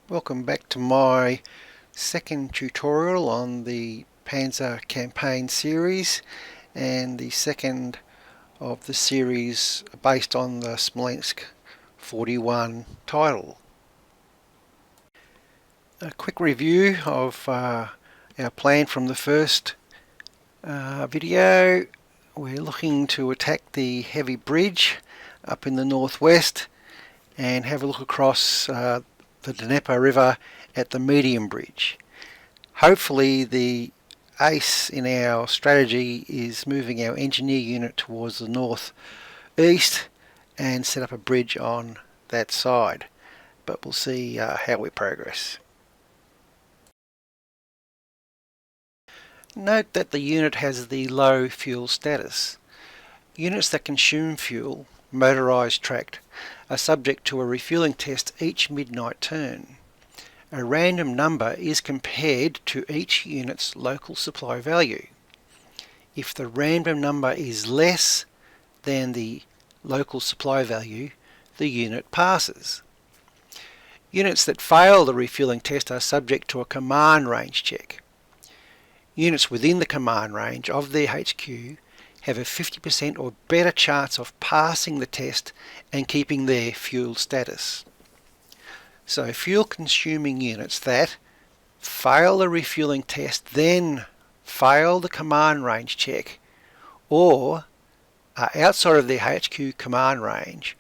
Welcome back to my second tutorial on the Panzer campaign series, and the second of the series based on the Smolensk 41 title. A quick review of our plan from the first video. We're looking to attack the heavy bridge up in the northwest and have a look across the Dnieper River at the medium bridge. Hopefully the ace in our strategy is moving our engineer unit towards the northeast and set up a bridge on that side, but we'll see how we progress. Note that the unit has the low fuel status. Units that consume fuel, motorised tracked, are subject to a refuelling test each midnight turn. A random number is compared to each unit's local supply value. If the random number is less than the local supply value, the unit passes. Units that fail the refuelling test are subject to a command range check. Units within the command range of their HQ have a 50% or better chance of passing the test and keeping their fuel status. So fuel consuming units that fail the refuelling test, then fail the command range check, or are outside of their HQ command range,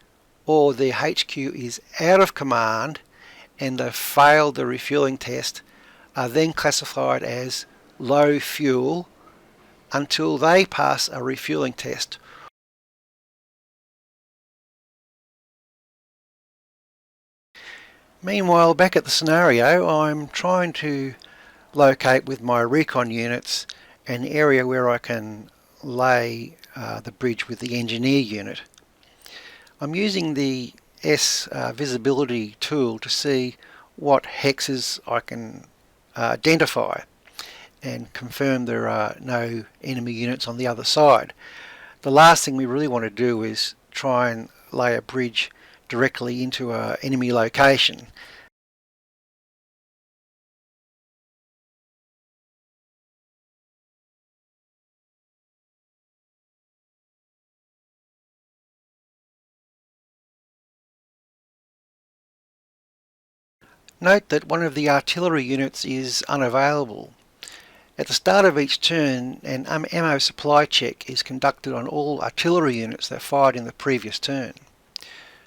or their HQ is out of command and they've failed the refuelling test, are then classified as low fuel until they pass a refuelling test. Meanwhile, back at the scenario, I'm trying to locate with my Recon units an area where I can lay the bridge with the engineer unit. I'm using the S visibility tool to see what hexes I can identify and confirm there are no enemy units on the other side. The last thing we really want to do is try and lay a bridge directly into an enemy location. Note that one of the artillery units is unavailable. At the start of each turn, an ammo supply check is conducted on all artillery units that fired in the previous turn.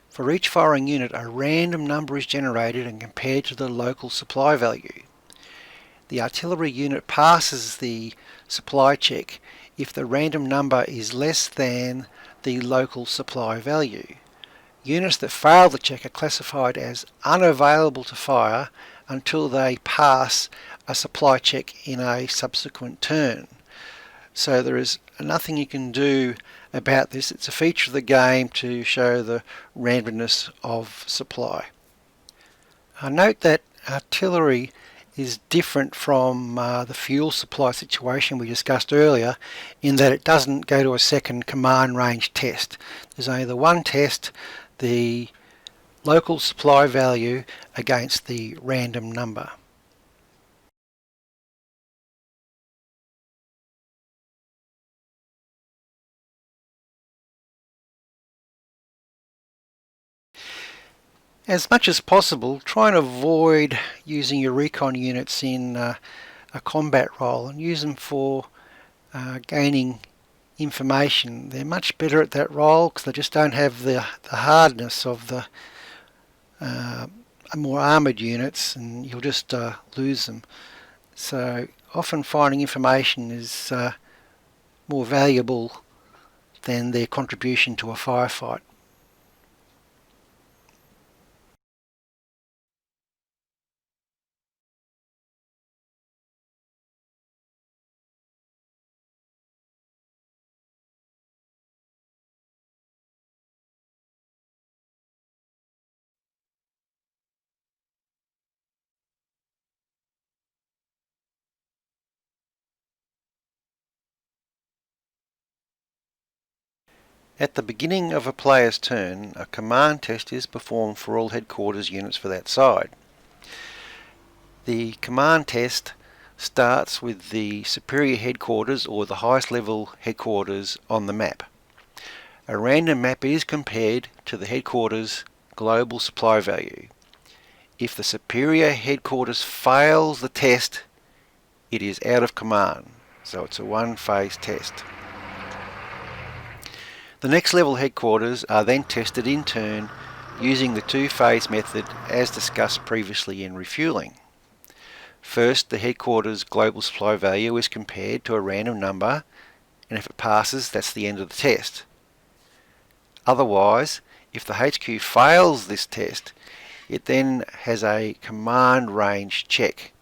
For each firing unit, a random number is generated and compared to the local supply value. The artillery unit passes the supply check if the random number is less than the local supply value. Units that fail the check are classified as unavailable to fire until they pass a supply check in a subsequent turn. So there is nothing you can do about this. It's a feature of the game to show the randomness of supply. Note that artillery is different from the fuel supply situation we discussed earlier, in that it doesn't go to a second command range test. There's only the one test, the local supply value against the random number. As much as possible, try and avoid using your recon units in a combat role and use them for gaining information. They're much better at that role because they just don't have the hardness of the more armoured units, and you'll just lose them. So often finding information is more valuable than their contribution to a firefight. At the beginning of a player's turn, a command test is performed for all headquarters units for that side. The command test starts with the superior headquarters or the highest level headquarters on the map. A random map is compared to the headquarters global supply value. If the superior headquarters fails the test, it is out of command, so it's a one-phase test. The next level headquarters are then tested in turn using the two-phase method as discussed previously in refueling. First, the headquarters global supply value is compared to a random number, and if it passes, that's the end of the test. Otherwise, if the HQ fails this test, it then has a command range check,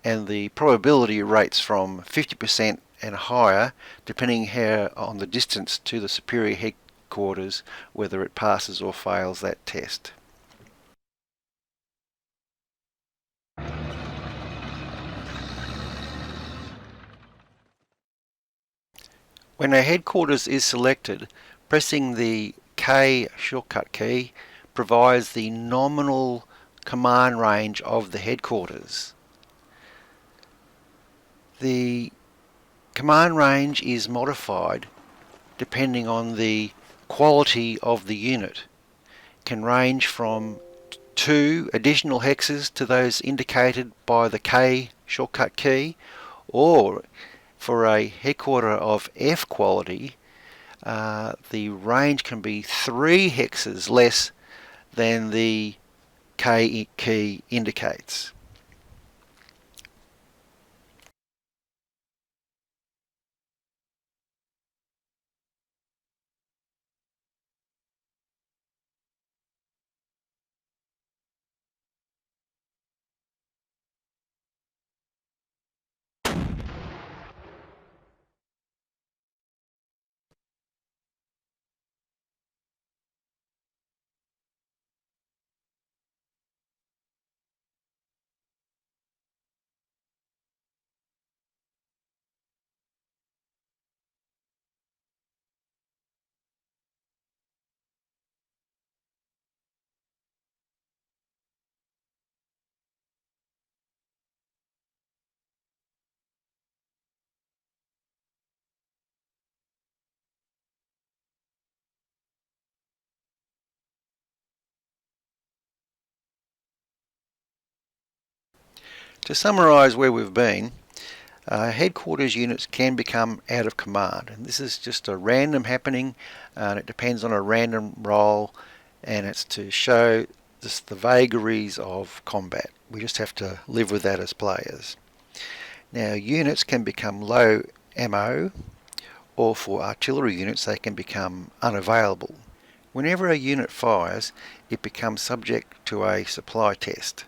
and the probability rates from 50% and higher, depending on the distance to the superior headquarters, whether it passes or fails that test. When a headquarters is selected, pressing the K shortcut key provides the nominal command range of the headquarters. The command range is modified depending on the quality of the unit. It can range from 2 additional hexes to those indicated by the K shortcut key, or for a headquarter of F quality, the range can be 3 hexes less than the K key indicates. To summarise where we've been, headquarters units can become out of command, and this is just a random happening, and it depends on a random roll, and it's to show just the vagaries of combat. We just have to live with that as players. Now, units can become low ammo, or for artillery units they can become unavailable. Whenever a unit fires, it becomes subject to a supply test.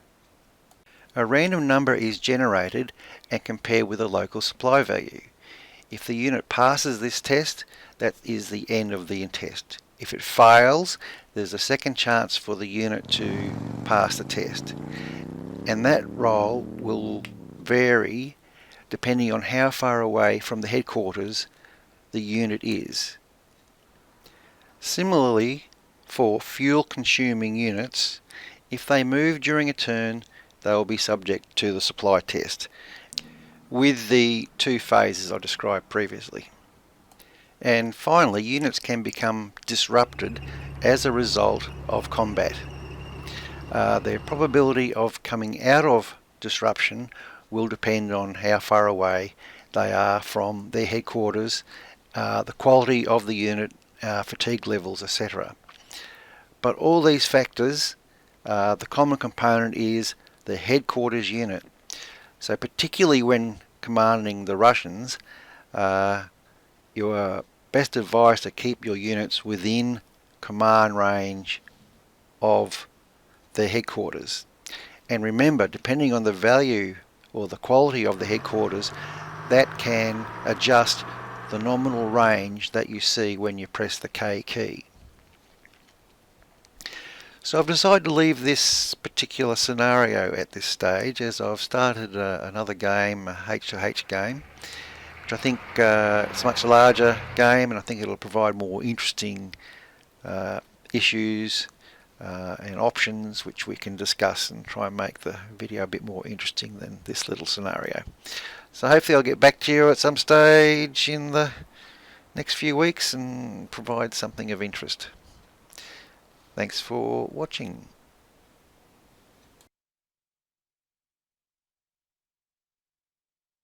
A random number is generated and compared with a local supply value. If the unit passes this test, that is the end of the test. If it fails, there's a second chance for the unit to pass the test. And that roll will vary depending on how far away from the headquarters the unit is. Similarly, for fuel-consuming units, if they move during a turn, they will be subject to the supply test, with the 2 phases I described previously. And finally, units can become disrupted as a result of combat. Their probability of coming out of disruption will depend on how far away they are from their headquarters, the quality of the unit, fatigue levels, etc. But all these factors, the common component is the headquarters unit. So particularly when commanding the Russians, you are best advised to keep your units within command range of their headquarters. And remember, depending on the value or the quality of the headquarters, that can adjust the nominal range that you see when you press the K key. So I've decided to leave this particular scenario at this stage, as I've started another game, a H2H game, which I think it's a much larger game, and I think it'll provide more interesting issues and options which we can discuss and try and make the video a bit more interesting than this little scenario. So hopefully I'll get back to you at some stage in the next few weeks and provide something of interest. Thanks for watching.